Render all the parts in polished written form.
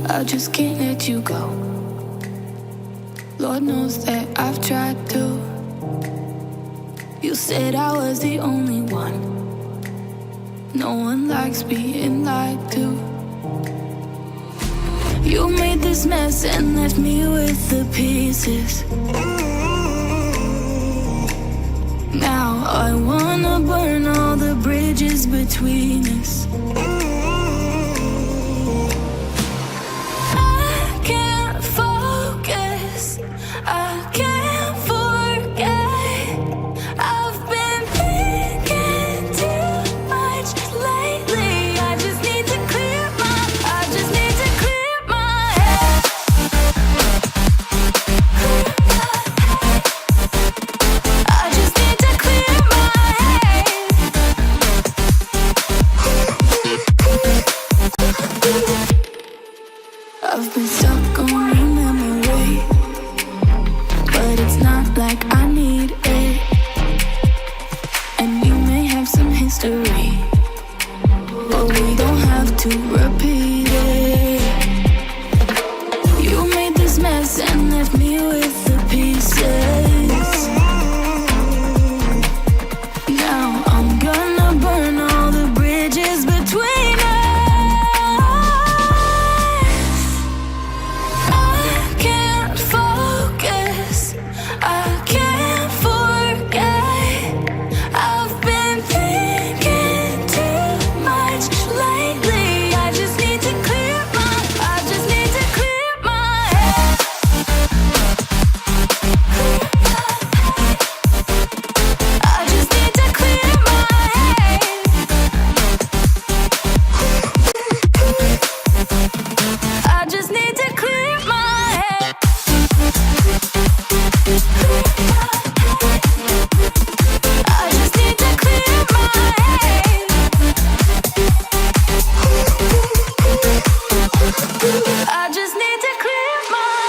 I just can't let you go. Lord knows that I've tried to. You said I was the only one. No one likes being lied to. You made this mess and left me with the pieces. Now I wanna burn all the bridges between us. I can't focus, I can't forget. I've been thinking too much lately. I just need to clear my head. I just need to clear my head. I've been stuck on your memory, but it's not like I need it. And you may have some history, but we don't have to repeat it. You made this mess and left me with the pieces. Now I'm gonna burn all the bridges between us. I can't focus, I can't forget. I've been thinking too much lately. I just need to clear my head. I just need to clear my head. I just need to clear my head. I just need to clear my head. I just need to clear my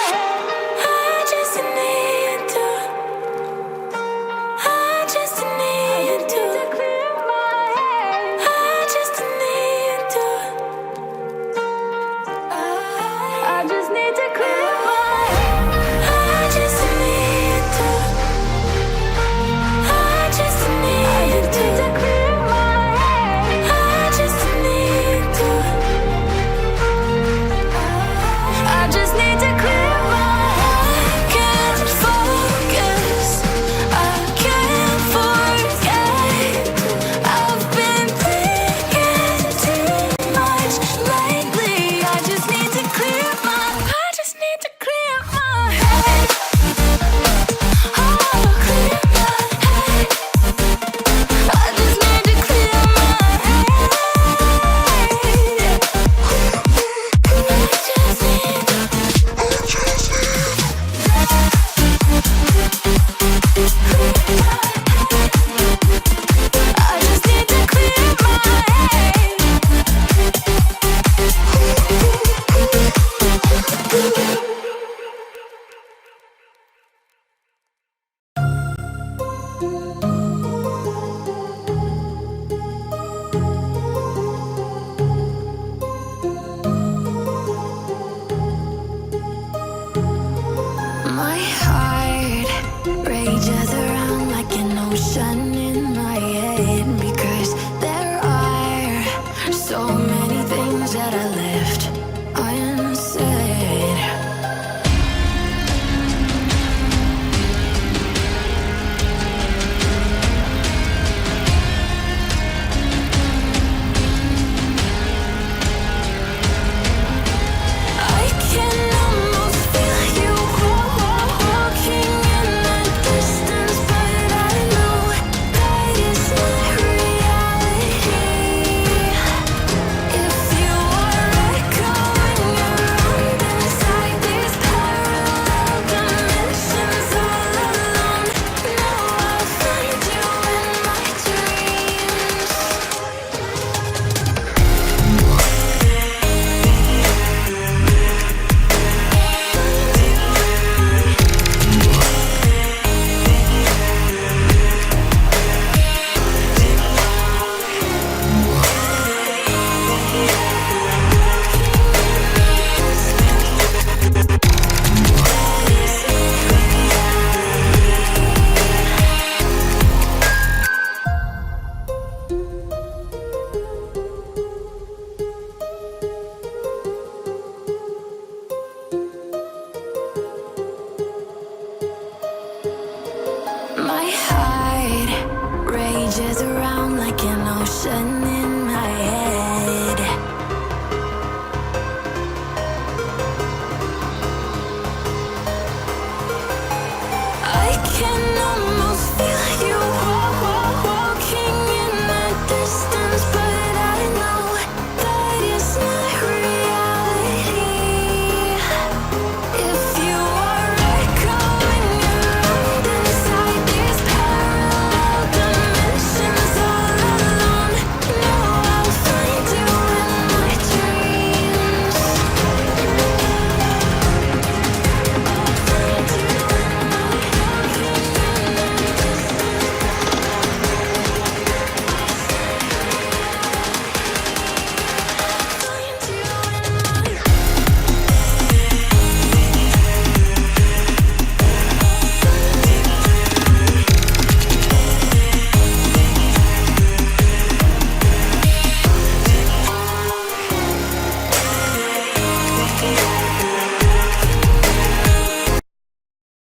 head. I just need to. I just need to clear my head. I just need to. I just need to clear my head. I just need to. I just need to clear my head. I just need to. I just need to clear my head. I can't focus, I can't forget. I've been thinking too much lately. I just need to clear my head. Oh, clear my head. I just need to clear my head. I just need to clear my head. My heart rages around like an ocean in my head, because there are so many things that I left unsaid. I can almost feel you walking in the distance, but I know that it's not reality. If you are Suddenly